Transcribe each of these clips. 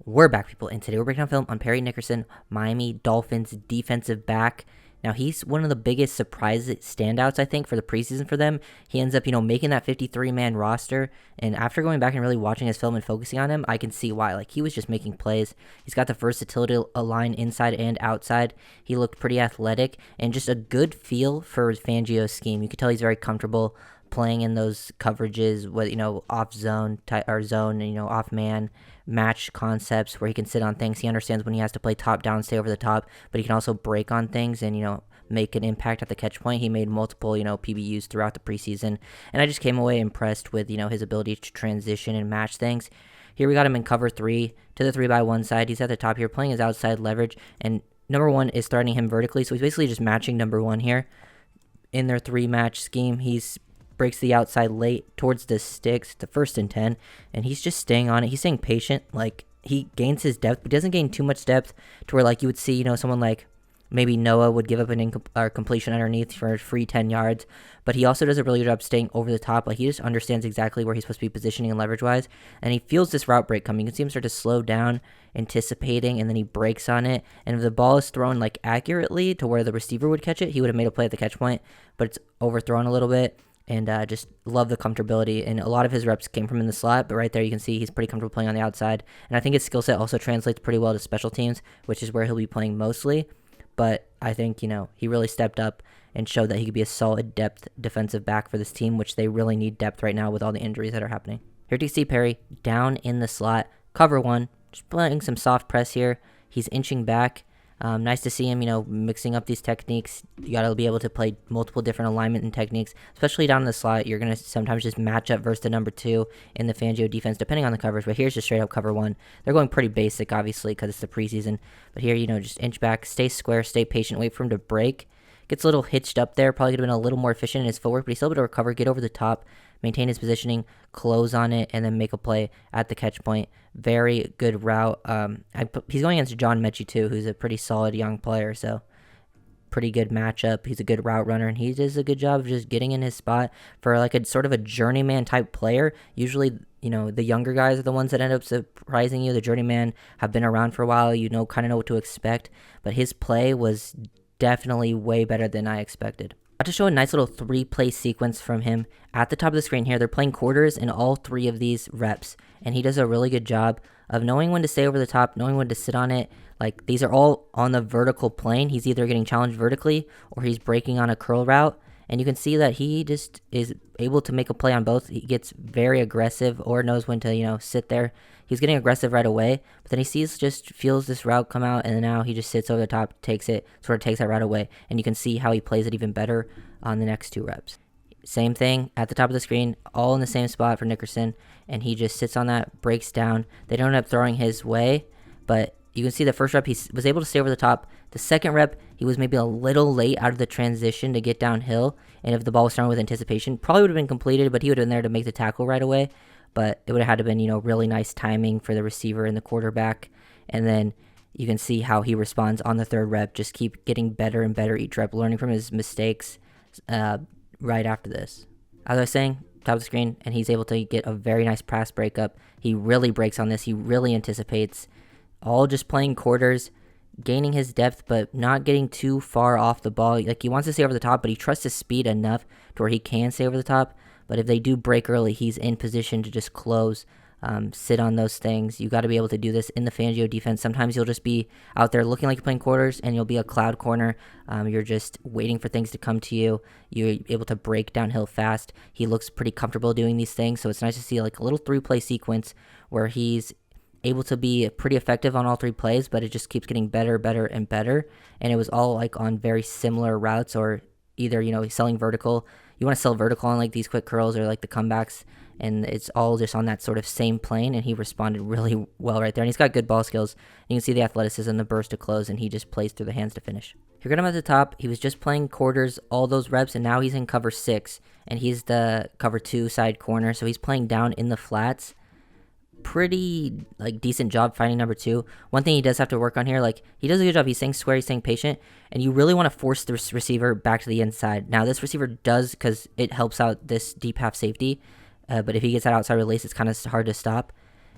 We're back, people, and today we're breaking down film on Parry Nickerson, Miami Dolphins defensive back. Now, he's one of the biggest surprise standouts, I think, for the preseason for them. He ends up, making that 53-man roster, and after going back and really watching his film and focusing on him, I can see why. Like, he was just making plays. He's got the versatility line inside and outside. He looked pretty athletic, and just a good feel for Fangio's scheme. You could tell he's very comfortable playing in those coverages, off zone or zone, off man match concepts where he can sit on things. He understands when he has to play top down, stay over the top, but he can also break on things and, make an impact at the catch point. He made multiple, PBUs throughout the preseason, and I just came away impressed with, his ability to transition and match things. Here we got him in cover 3 to the 3-by-1 side. He's at the top here playing his outside leverage, and number 1 is threatening him vertically, so he's basically just matching number 1 here in their 3-match scheme. He's breaks the outside late towards the sticks, the 1st and 10, and he's just staying on it. He's staying patient. Like, he gains his depth, but doesn't gain too much depth to where, like, you would see, someone like maybe Noah would give up an completion underneath for a free 10 yards, but he also does a really good job staying over the top. Like, he just understands exactly where he's supposed to be positioning and leverage-wise, and he feels this route break coming. You can see him start to slow down, anticipating, and then he breaks on it, and if the ball is thrown, like, accurately to where the receiver would catch it, he would have made a play at the catch point, but it's overthrown a little bit. And just love the comfortability. And a lot of his reps came from in the slot, but right there you can see he's pretty comfortable playing on the outside. And I think his skill set also translates pretty well to special teams, which is where he'll be playing mostly. But I think, he really stepped up and showed that he could be a solid depth defensive back for this team, which they really need depth right now with all the injuries that are happening. Here you see Parry down in the slot, cover 1, just playing some soft press here. He's inching back. Nice to see him, mixing up these techniques. You got to be able to play multiple different alignment and techniques, especially down in the slot. You're going to sometimes just match up versus the number 2 in the Fangio defense, depending on the coverage. But here's just straight up cover 1. They're going pretty basic, obviously, because it's the preseason. But here, just inch back, stay square, stay patient, wait for him to break. Gets a little hitched up there. Probably could have been a little more efficient in his footwork, but he's still able to recover, get over the top, maintain his positioning, close on it, and then make a play at the catch point. Very good route. He's going against John Mechie, too, who's a pretty solid young player, so pretty good matchup. He's a good route runner, and he does a good job of just getting in his spot for like a sort of a journeyman type player. Usually, the younger guys are the ones that end up surprising you. The journeyman have been around for a while. Kind of know what to expect, but his play was definitely way better than I expected. To show a nice little 3-play sequence from him at the top of the screen here. They're playing quarters in all 3 of these reps, and he does a really good job of knowing when to stay over the top, knowing when to sit on it. Like, these are all on the vertical plane. He's either getting challenged vertically or he's breaking on a curl route, and you can see that he just is able to make a play on both. He gets very aggressive or knows when to, sit there. He's getting aggressive right away, but then he feels this route come out, and then now he just sits over the top, takes that route away, and you can see how he plays it even better on the next 2 reps. Same thing at the top of the screen, all in the same spot for Nickerson, and he just sits on that, breaks down. They don't end up throwing his way, but you can see the first rep he was able to stay over the top. The second rep, he was maybe a little late out of the transition to get downhill, and if the ball was thrown with anticipation, probably would have been completed, but he would have been there to make the tackle right away. But it would have had to have been, really nice timing for the receiver and the quarterback. And then you can see how he responds on the 3rd rep. Just keep getting better and better each rep, learning from his mistakes right after this. As I was saying, top of the screen, and he's able to get a very nice pass breakup. He really breaks on this. He really anticipates. All just playing quarters, gaining his depth, but not getting too far off the ball. Like, he wants to stay over the top, but he trusts his speed enough to where he can stay over the top. But if they do break early, he's in position to just close, sit on those things. You got to be able to do this in the Fangio defense. Sometimes you'll just be out there looking like you're playing quarters, and you'll be a cloud corner. You're just waiting for things to come to you. You're able to break downhill fast. He looks pretty comfortable doing these things, so it's nice to see like a little 3-play sequence where he's able to be pretty effective on all 3 plays, but it just keeps getting better, and better. And it was all like on very similar routes, or either, he's selling vertical. You want to sell vertical on like these quick curls or like the comebacks, and it's all just on that sort of same plane, and he responded really well right there. And he's got good ball skills. You can see the athleticism, the burst to close, and he just plays through the hands to finish. Here, got him at the top. He was just playing quarters, all those reps, and now he's in cover 6, and he's the cover 2 side corner, so he's playing down in the flats. Pretty like decent job finding number 2. One thing he does have to work on here, like, he does a good job. He's staying square, he's staying patient, and you really want to force this receiver back to the inside. Now this receiver does, because it helps out this deep half safety, but if he gets that outside release, it's kind of hard to stop.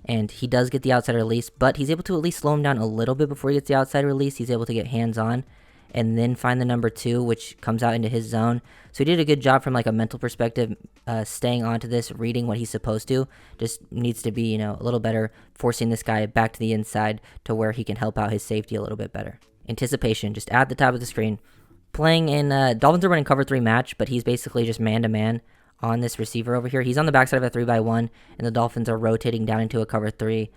and he does get the outside release, but he's able to at least slow him down a little bit before he gets the outside release. He's able to get hands-on and then find the number 2, which comes out into his zone. So he did a good job from like a mental perspective, staying onto this, reading what he's supposed to. Just needs to be, a little better, forcing this guy back to the inside to where he can help out his safety a little bit better. Anticipation, just at the top of the screen. Playing in, Dolphins are running cover 3 match, but he's basically just man-to-man on this receiver over here. He's on the backside of a 3x1, and the Dolphins are rotating down into a cover 3.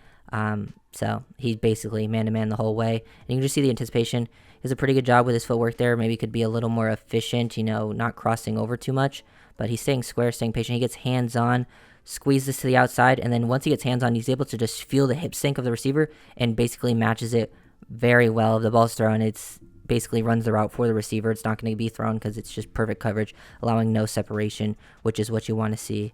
So he's basically man-to-man the whole way. And you can just see the anticipation. He does a pretty good job with his footwork there. Maybe could be a little more efficient, not crossing over too much. But he's staying square, staying patient. He gets hands-on, squeezes to the outside, and then once he gets hands-on, he's able to just feel the hip sync of the receiver and basically matches it very well. If the ball's thrown, it's basically runs the route for the receiver. It's not going to be thrown because it's just perfect coverage, allowing no separation, which is what you want to see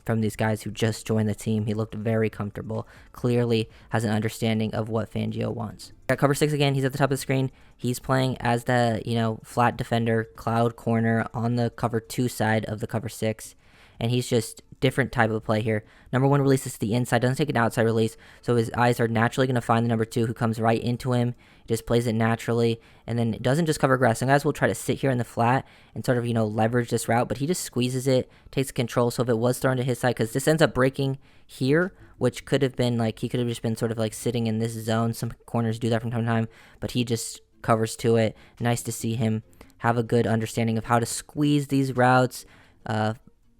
from these guys who just joined the team. He looked very comfortable, clearly has an understanding of what Fangio wants. Got cover 6 again. He's at the top of the screen. He's playing as the, flat defender, cloud corner on the cover 2 side of the cover 6. And he's just different type of play here. Number 1 releases to the inside, doesn't take an outside release, so his eyes are naturally going to find the number 2 who comes right into him. He just plays it naturally, and then it doesn't just cover grass. Some guys will try to sit here in the flat and sort of, leverage this route, but he just squeezes it, takes control. So if it was thrown to his side, because this ends up breaking here, which could have been he could have just been sort of sitting in this zone. Some corners do that from time to time, but he just covers to it. Nice to see him have a good understanding of how to squeeze these routes,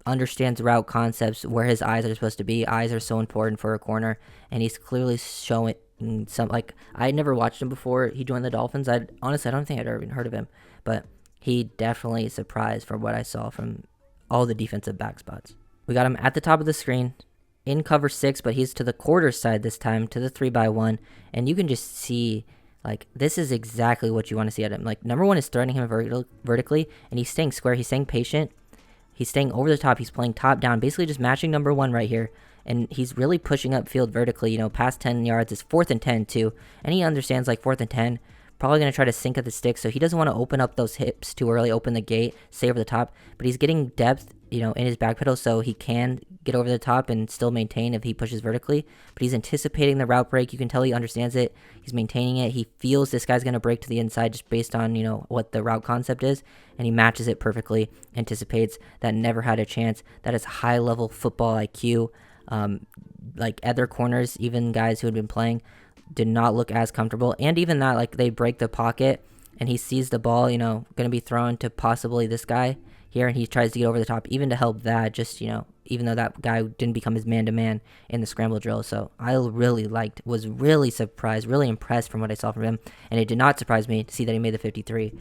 understands route concepts, where his eyes are supposed to be. Eyes are so important for a corner, and he's clearly showing some, I had never watched him before he joined the Dolphins. Honestly, I don't think I'd ever even heard of him, but he definitely surprised from what I saw from all the defensive back spots. We got him at the top of the screen in cover 6, but he's to the quarter side this time, to the 3x1, and you can just see this is exactly what you want to see at him. Number 1 is threatening him vertically, and he's staying square, he's staying patient. He's staying over the top. He's playing top down, basically just matching number 1 right here. And he's really pushing upfield vertically, past 10 yards. It's 4th and 10 too. And he understands 4th and 10. Probably going to try to sink at the stick. So he doesn't want to open up those hips too early, open the gate, stay over the top. But he's getting depth, in his back pedal, so he can get over the top and still maintain if he pushes vertically. But he's anticipating the route break. You can tell he understands it. He's maintaining it. He feels this guy's going to break to the inside just based on, what the route concept is. And he matches it perfectly, anticipates. That never had a chance. That is high-level football IQ. Other corners, even guys who had been playing, did not look as comfortable. And even that, they break the pocket, and he sees the ball, going to be thrown to possibly this guy here, and he tries to get over the top, even to help that, just, even though that guy didn't become his man-to-man in the scramble drill. So I was really surprised, really impressed from what I saw from him, and it did not surprise me to see that he made the 53,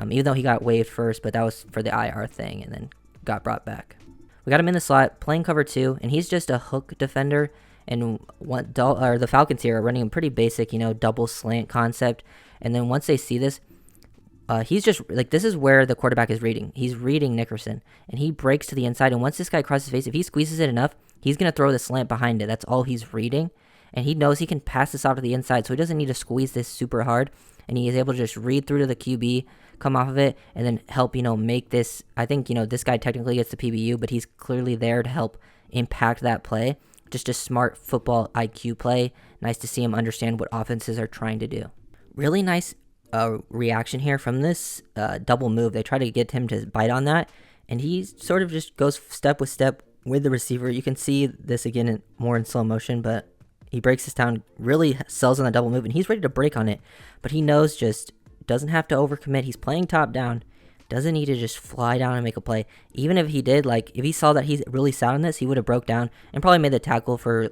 even though he got waived first, but that was for the IR thing, and then got brought back. We got him in the slot, playing cover 2, and he's just a hook defender, and the Falcons here are running a pretty basic, double slant concept, and then once they see this, he's just, this is where the quarterback is reading. He's reading Nickerson, and he breaks to the inside, and once this guy crosses his face, if he squeezes it enough, he's going to throw the slant behind it. That's all he's reading, and he knows he can pass this off to the inside, so he doesn't need to squeeze this super hard, and he is able to just read through to the QB, come off of it, and then help, make this. I think, this guy technically gets the PBU, but he's clearly there to help impact that play. Just a smart football IQ play. Nice to see him understand what offenses are trying to do. Really nice reaction here from this double move. They try to get him to bite on that, and he sort of just goes step with step with the receiver. You can see this again more in slow motion, but he breaks this down, really sells on the double move, and he's ready to break on it, but he knows just doesn't have to overcommit. He's playing top down, doesn't need to just fly down and make a play. Even if he did, if he saw that he's really sound on this, he would have broke down and probably made the tackle for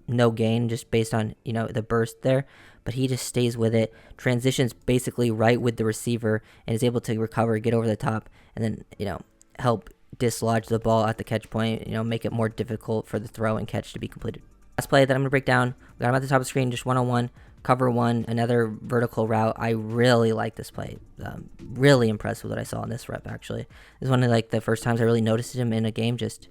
no gain just based on, the burst there. But he just stays with it, transitions basically right with the receiver, and is able to recover, get over the top, and then, help dislodge the ball at the catch point, make it more difficult for the throw and catch to be completed. Last play that I'm going to break down, we got him at the top of the screen, just one-on-one, cover 1, another vertical route. I really like this play. Really impressed with what I saw in this rep, actually. This is one of the first times I really noticed him in a game, just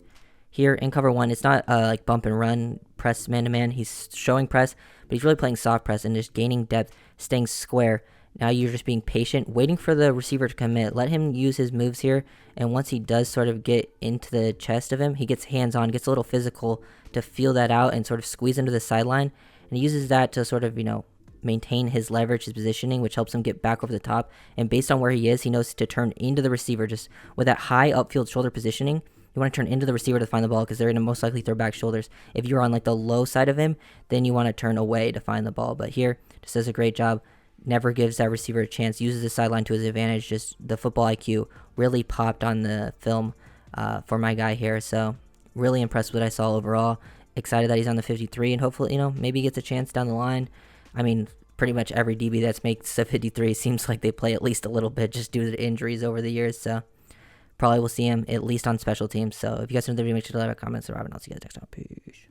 here in cover 1. It's not bump and run, press man-to-man. He's showing press, but he's really playing soft press and just gaining depth, staying square. Now you're just being patient, waiting for the receiver to commit. Let him use his moves here, and once he does sort of get into the chest of him, he gets hands-on, gets a little physical to feel that out and sort of squeeze into the sideline, and he uses that to sort of, maintain his leverage, his positioning, which helps him get back over the top. And based on where he is, he knows to turn into the receiver just with that high upfield shoulder positioning. You want to turn into the receiver to find the ball because they're going to most likely throw back shoulders. If you're on like the low side of him, then you want to turn away to find the ball. But here, just does a great job. Never gives that receiver a chance. Uses the sideline to his advantage. Just the football IQ really popped on the film for my guy here. So really impressed with what I saw overall. Excited that he's on the 53 and hopefully, maybe he gets a chance down the line. I mean, pretty much every DB that's makes the 53 seems like they play at least a little bit just due to injuries over the years. So probably will see him at least on special teams. So if you guys know the video, make sure to leave a comment. So Robin, I'll see you guys next time. Peace.